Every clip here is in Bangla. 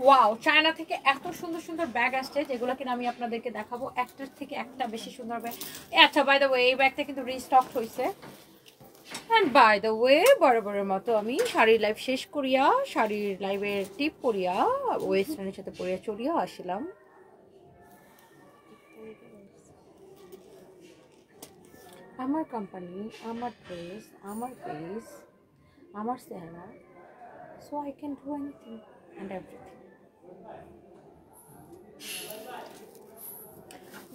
ওয়াও, চায়না থেকে এত সুন্দর সুন্দর ব্যাগ আসছে যেগুলো কিনা আমি আপনাদেরকে দেখাবো, একটার থেকে একটা বেশি সুন্দর ব্যাগ। আচ্ছা, বাই দ্য ওয়ে এই ব্যাগটা কিন্তু রিস্টক হয়েছে। অ্যান্ড বাই দ্য ওয়ে বরাবরের মতো আমি শাড়ির লাইভ শেষ করিয়া, শাড়ির লাইভের টিপ পরিয়া ওয়েস্টার্নের সাথে পরিয়া চড়িয়া আসলাম। আমার কোম্পানি, আমার ড্রেস, আমার পেজ, আমার চেহারা, so I can do anything and everything.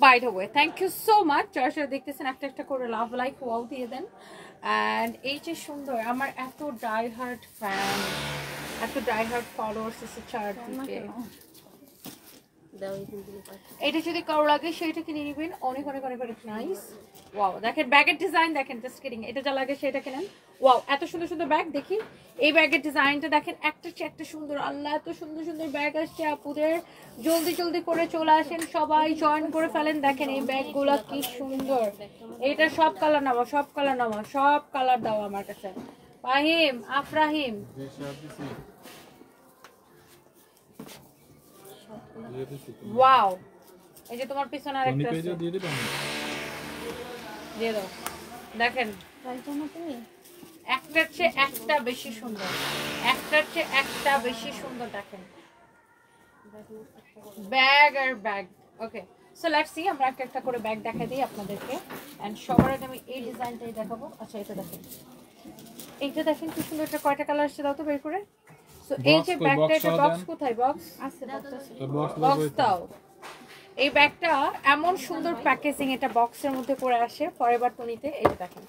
By the way thank you so much. যারা যারা দেখতেছেন একটা একটা করে লাভ লাইক ওয়াও দিয়ে দেন। অ্যান্ড এই যে সুন্দর, আমার এত ডাই হার্ট ফ্যান, এত ডাই হার্ট ফলোয়ার্স আছে চারদিকে। এটা যদি কারো লাগে সেটা কিনে নেবেন, অনেক অনেক অনেক অনেক নাইস। ওয়াও, দেখেন ব্যাগের ডিজাইন দেখেন, জাস্ট কিডিং, এটা যা লাগে সেটা কিনেন। ওয়াও, এত সুন্দর সুন্দর ব্যাগ। দেখি এই ব্যাগের ডিজাইনটা দেখেন, একটা চেয়ে একটা সুন্দর। আল্লাহ, এত সুন্দর সুন্দর ব্যাগ আসছে আপুদের, জলদি জলদি করে চলে আসেন, সবাই জয়েন করে ফেলেন। দেখেন এই ব্যাগগুলো কি সুন্দর। এটা সব কালার নামা, সব কালার নামা, সব কালার দাও আমার কাছে। ফাহিম, আফরাহিম, ওয়াও, এই যে তোমার পিছনে আরেকটা আছে, দিয়ে দাও। দেখেন একটার চেয়ে একটা বেশি সুন্দর, একটার চেয়ে একটা বেশি সুন্দর। দেখেন ব্যাগ আর bag. Okay, so let's see, আমরা একটা একটা করে ব্যাগ দেখাই দিই আপনাদেরকে। এন্ড সবার আগে আমি এই ডিজাইনটাই দেখাবো। আচ্ছা, এটা দেখেন, এইটা দেখেন কি সুন্দর। এটা কয়টা কালার আসছে দাও তো বের করে। সো এই যে ব্যাগটা, এটা বক্স কোথায়? বক্স আছে, বক্স দাও। এই ব্যাগটা এমন সুন্দর প্যাকেজিং, এটা বক্সের মধ্যে করে আসে ফরএভার টনিতে। এই যে দেখেন,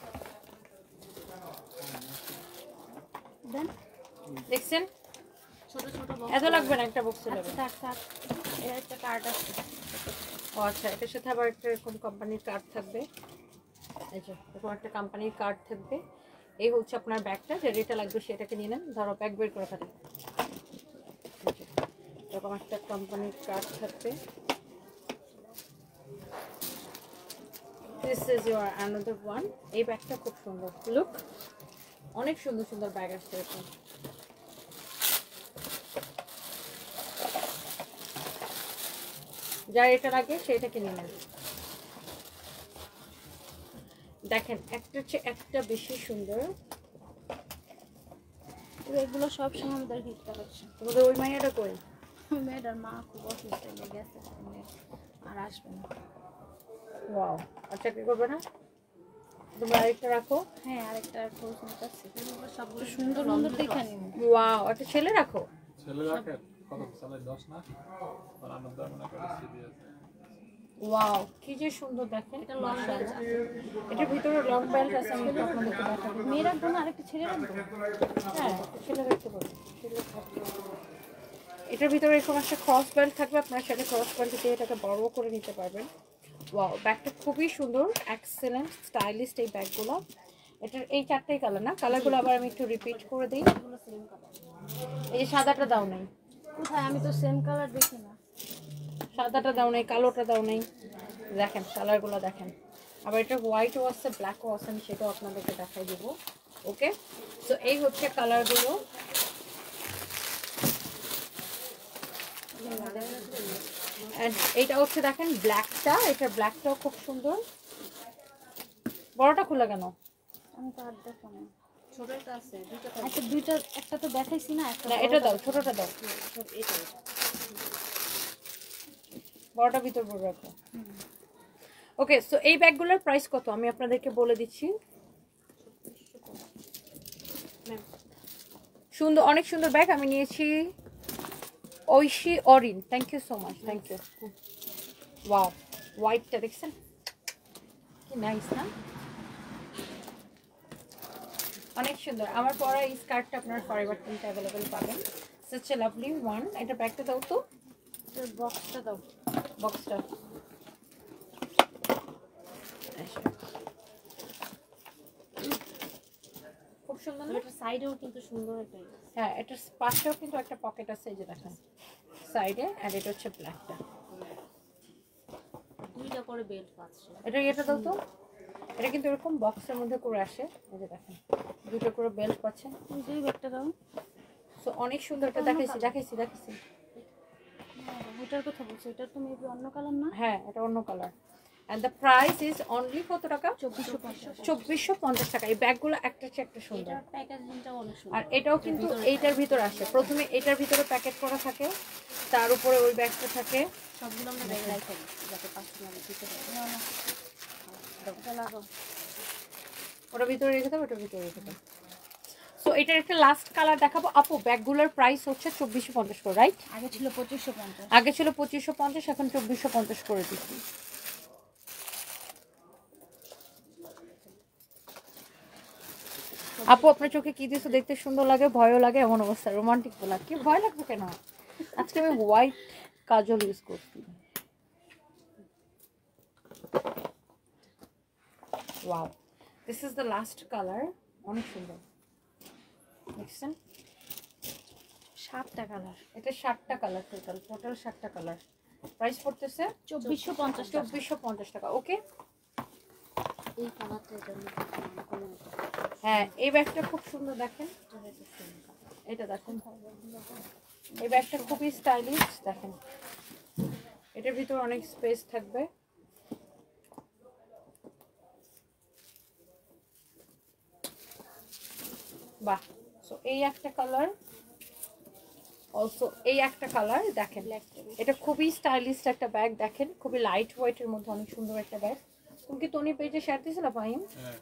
দেখছেন ছোট ছোট বক্স, এত লাগবে না একটা বক্সে লাগবে। থাক থাক, এর একটা কার্ড আছে। ও আচ্ছা, এটার সাথে আবার একটা এরকম কোম্পানির কার্ড থাকবে। এই যে এরকম একটা কোম্পানির কার্ড থাকবে। এই হচ্ছে আপনার ব্যাগটা, যে যেটা লাগবে সেটাকে নিয়ে নেন। ধরো ব্যাগ বের করে ফেলেন, এরকম একটা কোম্পানির কার্ড থাকবে। This is your another one. এই ব্যাগটা খুব সুন্দর, লুক, অনেক সুন্দর সুন্দর ব্যাগ আসছে এরকম। যার এটা লাগে সেটা কিনে নেন। দেখেন একটার চেয়ে একটা বেশি সুন্দর। এগুলো সব সময় আমাদের হিটটা হচ্ছে। তোমাদের ওই মাইয়াটা কই? ওই মেয়েটার মা খুব অসুস্থ হয়ে গেছে, আর আসবে না। ওয়াও, আচ্ছা কি করবে না? তোমরা আরেকটা রাখো। হ্যাঁ, আরেকটা খোঁজ নিতেছি, সবগুলো সুন্দর সুন্দর দেখে নিন। ওয়াও, একটা ছেলে রাখো। ছেলে রাখে কত সালে 10 না, আর আমার দাম না করে সিডি আছে। ওয়াও, কি যে সুন্দর। দেখেন এটা লং বেল্ট, এটার ভিতরে লং বেল্ট আছে। আমি একটু আপনাদেরকে দেখাবো। মেয়ে রাখবো না, আরেকটা ছেলে রাখবো? হ্যাঁ, ছেলে রাখতে পারবো। এটার ভিতরে এরকম একটা ক্রস বেল্ট থাকবে, আপনার সাথে ক্রস বেল্ট দিয়ে এটাকে বড় করে নিতে পারবেন। ওয়াও, ব্যাগটা খুবই সুন্দর, এক্সেলেন্ট স্টাইলিস্ট এই ব্যাগগুলো। এটার এই চারটাই কালার না, কালারগুলো আবার আমি একটু রিপিট করে দিই। এই সাদাটা দাও নাই কোথায়? আমি তো সেম কালার দেখি না। সাদাটা দাও নাই, কালোটা দাও নাই। দেখেন কালারগুলো দেখেন। আবার এটা হোয়াইটও আছে, ব্ল্যাকও আছে, আমি সেটাও আপনাদেরকে দেখাই দেব। ওকে, সো এই হচ্ছে কালারগুলো। এইটা হচ্ছে দেখেন ব্ল্যাকটা, এটা ব্ল্যাকটাও খুব সুন্দর। বড়টা খোলা কেন? আমি তো আর দেখো না, ছোটটা আছে, দুটো। আচ্ছা, দুইটা, একটা তো দেখাইছি না, একটা না, এটা দাও, ছোটটা দাও। এটা বড়টা ভিতর বড় রাখো। ওকে, সো এই ব্যাগগুলোর প্রাইস কত আমি আপনাদেরকে বলে দিচ্ছি। সুন্দর, অনেক সুন্দর ব্যাগ আমি নিয়েছি। Oishi Orin, thank you so much, thank you. Wow, হোয়াইটটা দেখছেন কি নাইস না? অনেক সুন্দর। আমার পরা এই স্কার্টটা আপনার ফরএভার টিমতে অ্যাভেলেবেল পাবেন। Such a lovely one. এটা ব্যাগটা দাও তো, বক্সটা দাও, বক্সটা। খুব সুন্দর না? এটা সাইডেও কিন্তু সুন্দর একটা। হ্যাঁ, এটার পাশেও কিন্তু একটা পকেট আছে, এই যে দেখেন সাইডে। আর এটা হচ্ছে ব্ল্যাকটা, দুইটা করে বেল্ট পাচ্ছে। এটা দাও তো। এটা কিন্তু এরকম বক্সের মধ্যে করে আসে, এই যে দেখেন দুটো করে বেল্ট পাচ্ছেন। এই ব্যাগটা দাও। সো অনেক সুন্দর। এটা দেখাইছি। ওটার কথা বলছো, এটা তো মেবি অন্য কালার না? হ্যাঁ এটা অন্য colour. And the price is only কত টাকা? 2450। 2450 টাকা। এই ব্যাগগুলো একটা চেয়ে একটা সুন্দর। এটার প্যাকেজিংটা অনেক সুন্দর। আর এটাও কিন্তু এইটার ভিতর আসে, প্রথমে এটার ভিতরে প্যাকেট করা থাকে, তার উপরে ওই ব্যাগটা থাকে। সবগুলো আমরা ব্যাগে রাখি যাতে কাস্টমার দিতে পারে। না না, এটা লাগাও। ওটার ভিতরে রেখে দেবো, ওটার ভিতরে রেখে দেবো। সো এটার একটা লাস্ট কালার দেখাবো আপু। ব্যাগগুলোর প্রাইস হচ্ছে 2450 করে, রাইট? আগে ছিল 2550। আগে ছিল 2550, এখন 2450 করে দিচ্ছি। আপু আপনার চোখে কি দিছো দেখতে সুন্দর লাগে, ভয়ও লাগে, এমন অবস্থা রোমান্টিক বলা। কি ভয় লাগবে কেন? আজকে আমি হোয়াইট কাজল ইউজ করছি। Wow, this is the last colour. অনেক সুন্দর দেখছেন? 7টা কালার। এটা 7টা কালার, টোটাল 7টা কালার। প্রাইস পড়তেছে 2450 টাকা। ওকে, এই কালারটা এটার মধ্যে কমন। হ্যাঁ এই ব্যাগটা খুব সুন্দর দেখেন। এটা দেখেন, এই ব্যাগটা খুবই স্টাইলিশ দেখেন। এটার ভিতরে অনেক স্পেস থাকবে। বাহ, সো এই একটা কালার, অলসো এই একটা কালার দেখেন। এটা খুবই স্টাইলিশ একটা ব্যাগ দেখেন, খুবই লাইট ওয়েটের মধ্যে অনেক সুন্দর একটা ব্যাগ। তুমি কি তনি পেজে শেয়ার দিয়েছিল ফাহিম? হ্যাঁ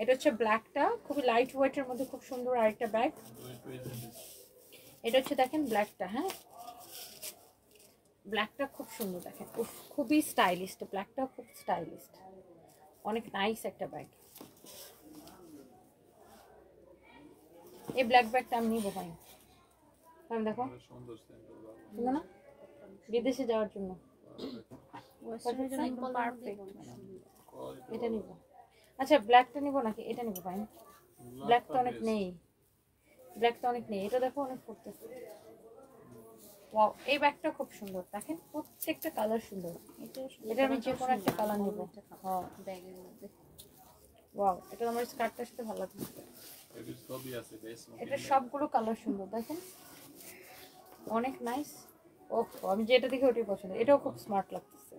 এটা হচ্ছে ব্ল্যাকটা, খুবই লাইট ওয়েটের মধ্যে খুব সুন্দর আরেকটা ব্যাগ। এটা হচ্ছে দেখেন ব্ল্যাকটা, হ্যাঁ ব্ল্যাকটা খুব সুন্দর দেখেন। উফ, খুবই স্টাইলিশ, ব্ল্যাকটা খুব স্টাইলিশ, অনেক নাইস একটা ব্যাগ। এই ব্ল্যাক ব্যাগটা আমি নিবো ভাই। আমি দেখো সুন্দর সেন্টার সুন্দর না, বিদেশে যাওয়ার জন্য ওয়েস্টার্নের পারফেক্ট। এটা নিব। আচ্ছা ব্ল্যাকটা নিব নাকি এটা নিব ভাই? ব্ল্যাক তো অনেক নেই, ব্ল্যাক তো অনেক নেই। এটা দেখো অনেক ফুটতেছে। ওয়াও, এই ব্যাগটা খুব সুন্দর দেখেন, প্রত্যেকটা কালার সুন্দর। এটা আমি যে কোনো একটা কালার নিব। হ্যাঁ ব্যাগের মধ্যে। ওয়াও, এটা আমার স্কার্টটার সাথে ভালো লাগছে। এর ছবি আছে বেশ। এটা সবগুলো কালার সুন্দর দেখেন, অনেক নাইস। ওহ, আমি যেটা দেখি ওটাই পছন্দ। এটাও খুব স্মার্ট লাগতেছে,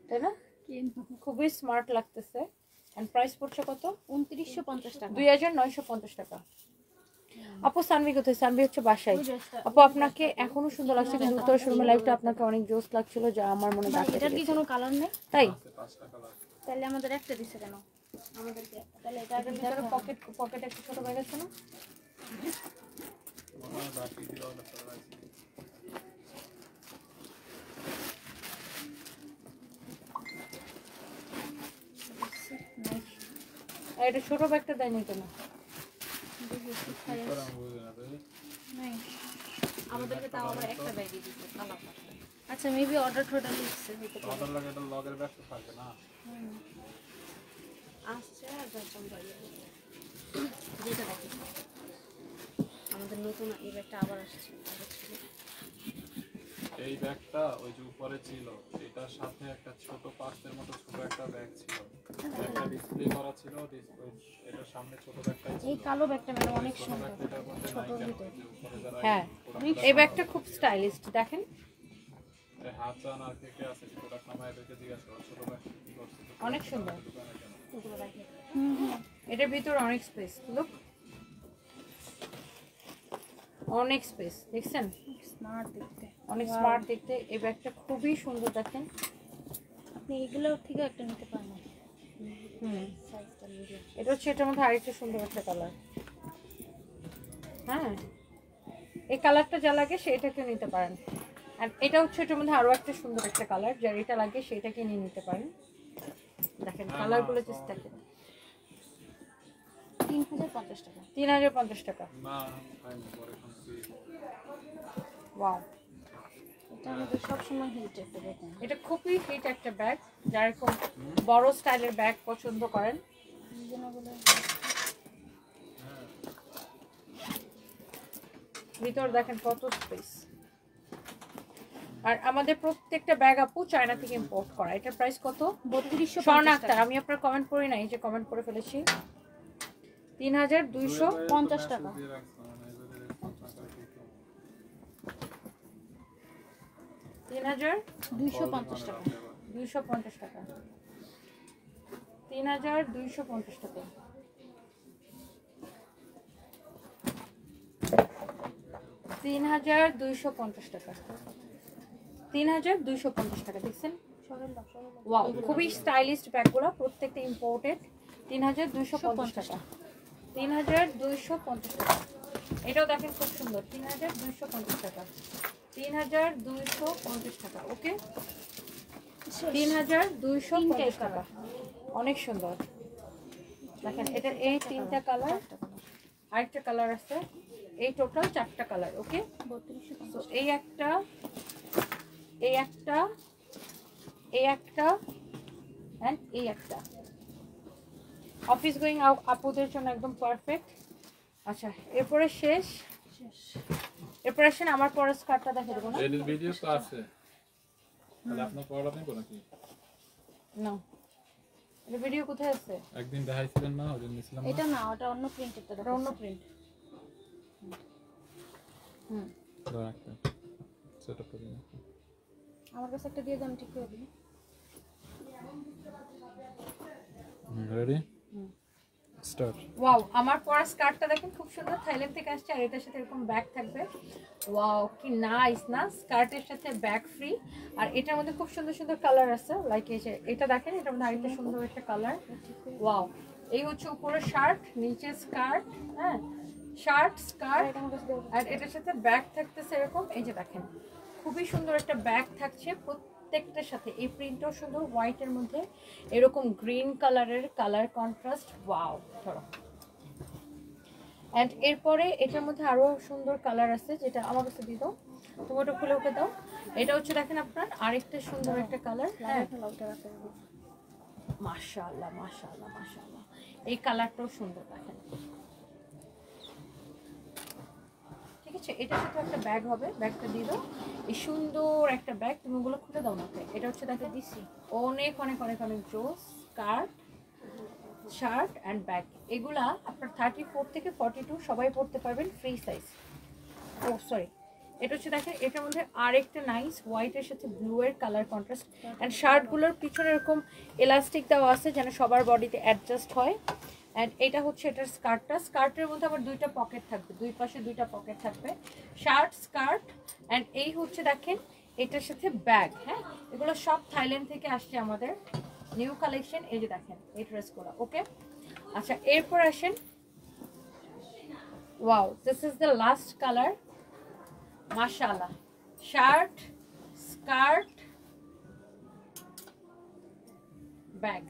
তাই না? খুবই স্মার্ট লাগতেছে। এন্ড প্রাইস পড়ছে কত? 2950 টাকা। 2950 টাকা। আপু সানভি কোথায়? সানভি হচ্ছে বাসায়। আপু আপনাকে এখনো সুন্দর লাগছে, কিন্তু উত্তর শোরুমের লাইভটা আপনাকে অনেক জোস লাগছিল, যা আমার মনে দাঁড়িয়ে এটার কি কোনো কালার নেই? তাই? পাঁচটা কালার। তাহলে আমাদের একটা দিছে কেন? আমাদেরকে তাহলে এটা আগে ভিতরে পকেট একটা ছোট ব্যাগ আছে না? মনে হয় বাকি দিয়ে অর্ডার করা আছে। আর এটা ছোট ব্যাগটা দেয়নি কেন? করা বুঝে না তাই? নাই, আমাদেরকে তাও আবার একটা ব্যাগই দিছে কালার। আচ্ছা মেবি অর্ডার টোটাল লিখছে হইতে পারে। অর্ডার লাগে এটা লগের ব্যাগ তো থাকে না। আসছে আর যাচ্ছেন বাইরে। যেটা দেখি আমাদের নতুন এই ব্যাগটা আবার আসছে। এই ব্যাগটা ওই যে উপরে ছিল, এটার সাথে একটা ছোট পার্সের মতো ছোট একটা ব্যাগ ছিল। একটা ডিসপ্লে করা ছিল, এটার সামনে ছোট ব্যাগটা ছিল। এই কালো ব্যাগটা মানে অনেক ছোট সুন্দর। ব্যাগটার মধ্যে নাই কেন? ওই যে উপরে যারা হ্যাঁ, এই ব্যাগটা খুব স্টাইলিশ দেখেন। এই হাত আনার থেকে আছে ছোটটা নামায় এদেরকে জিজ্ঞাসা করো ছোট ব্যাগ কি করছে? অনেক সুন্দর। দোকানে কেন? এটার ভিতরে অনেক স্পেস, লুক অনেক স্পেস দেখছেন, স্মার্ট দেখতে। অনেক স্মার্ট দেখতে। এই ব্যাগটা খুবই সুন্দর দেখেন। আপনি এগুলোর থেকে একটা নিতে পারেন। সাইজটা মিডিয়াম। এটা হচ্ছে এটার মধ্যে আরেকটা সুন্দর একটা কালার। হ্যাঁ, এই কালারটা যা লাগে সেটাকে নিতে পারেন। আর এটা হচ্ছে এটার মধ্যে আরো একটা সুন্দর একটা কালার, যার এটা লাগে সেটাকে নিয়ে নিতে পারেন। দেখেন কালারগুলো জাস্ট দেখেন। 3050 টাকা। 3050 টাকা। না আমি পরে শুনছি। ওয়াও, এটা আমাদের সবসময় হিট একটা দেখেন। এটা খুবই হিট একটা ব্যাগ, যারা খুব বড় স্টাইলের ব্যাগ পছন্দ করেন। ভিতর দেখেন কত স্পেস। আর আমাদের প্রত্যেকটা ব্যাগ আপু চায়না থেকে ইম্পোর্ট করা। এটার প্রাইস কত? 3250 স্বর্ণ আক্তার, আমি আপনার কমেন্ট পড়ি নাই, যে কমেন্ট করে ফেলেছি। 3250 টাকা। 3250 টাকা, 250 টাকা, 3250 টাকা, 3250 টাকা, 3250 টাকা। দেখছেন ওয়াও, খুবই স্টাইলিশ ব্যাগগুলো, প্রত্যেকটা ইম্পোর্টেড। 3250 টাকা, 3250 টাকা। এটাও দেখেন খুব সুন্দর, 3250 টাকা, 3250 টাকা। ওকে, 3250 টাকা, অনেক সুন্দর। দেখেন এটা এই 3টা কালার, আরেকটা কালার আছে, এই টোটাল 4টা কালার। ওকে, তো এই একটা, এই একটা, এই একটা এন্ড এই একটা, অফিস গোয়িং আপুদের জন্য একদম পারফেক্ট। আচ্ছা, এরপরে শেষ, এরপরে আসেন আমার পরে স্কার্টটা দেখে দেবো না? এর ভিডিও তো আছে, তাহলে আপনার পড়া নেই কোন কি না, এর ভিডিও কোথায় আছে? একদিন দেখাইছিলেন না, ওই দিন নিছিলাম না। এটা না, ওটা অন্য প্রিন্টেরটা এটা অন্য প্রিন্ট। দাও একটা সেট আপ করে। আমার কাছে একটা দিয়ে দাও, আমি ঠিক করে দিই। Ready start. ওয়াও, আমার পরা স্কার্টটা দেখেন খুব সুন্দর, থাইল্যান্ড থেকে আসছে, আর এটার সাথে এরকম ব্যাগ থাকবে। ওয়াও, কি নাইস না, স্কার্টের সাথে ব্যাগ ফ্রি। আর এটার মধ্যে খুব সুন্দর সুন্দর কালার আছে, লাইক এই যে এটা দেখেন, এটার মধ্যে আরেকটা সুন্দর একটা কালার। ওয়াও, এই হচ্ছে উপরে শার্ট, নিচে স্কার্ট, হ্যাঁ শার্ট স্কার্ট, আর এটার সাথে ব্যাগ থাকতেছে এরকম। এই যে দেখেন খুবই সুন্দর একটা ব্যাগ থাকছে প্রত্যেকটার সাথে। এই প্রিন্টও সুন্দর, হোয়াইটের মধ্যে এরকম গ্রিন কালারের কালার কন্ট্রাস্ট। ওয়াও, ধরো। এন্ড এরপরে এটার মধ্যে আরো সুন্দর কালার আছে, যেটা আমার কাছে দিয়ে দাও, তুমি ওটা খুলে ওকে দাও। এটা হচ্ছে দেখেন আপনার আরেকটা সুন্দর একটা কালার। হ্যাঁ, মাশাআল্লাহ মাশাআল্লাহ মাশাআল্লাহ, এই কালারটাও সুন্দর দেখেন। ঠিক আছে, এটার সাথে একটা ব্যাগ হবে, ব্যাগটা দিয়ে দাও। এই সুন্দর একটা ব্যাগ, তুমি ওগুলো খুলে দাও না। এটা হচ্ছে দেখে দিচ্ছি, অনেক অনেক অনেক অনেক জোস। স্কার্ট, শার্ট অ্যান্ড ব্যাগ, এগুলা আপনার 34 থেকে 42 সবাই পরতে পারবেন, ফ্রি সাইজ। ও সরি, এটা হচ্ছে দেখেন, এটার মধ্যে আরেকটা নাইস হোয়াইটের সাথে ব্লু এর কালার কন্ট্রাস্ট। অ্যান্ড শার্টগুলোর পিছনে এরকম এলাস্টিক দেওয়া আছে যেন সবার বডিতে অ্যাডজাস্ট হয়। অ্যান্ড এটা হচ্ছে এটার স্কার্টটা, স্কার্টের মধ্যে আবার দুইটা পকেট থাকবে, দুই পাশে দুইটা পকেট থাকবে। শার্ট, স্কার্ট অ্যান্ড এই হচ্ছে দেখেন এটার সাথে ব্যাগ। হ্যাঁ, এগুলো সব থাইল্যান্ড থেকে আসছে আমাদের নিউ কালেকশন। এই যে দেখেন এই ড্রেসগুলো। ওকে, আচ্ছা এরপর আসেন, wow this is the last colour, মাশাআল্লাহ। শার্ট, স্কার্ট, ব্যাগ,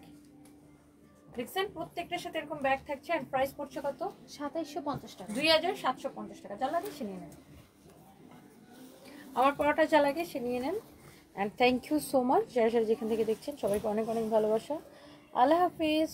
দেখছেন প্রত্যেকটার সাথে এরকম ব্যাগ থাকছে। এন্ড প্রাইস পড়ছে কত? 2750 টাকা, 2750 টাকা। যা লাগে সে নিয়ে নেন, আমার পড়াটা যা লাগে সে নিয়ে নেন। And thank you so much, যারা যারা যেখান থেকে দেখছেন সবাইকে অনেক অনেক ভালোবাসা। আল্লাহ হাফিজ।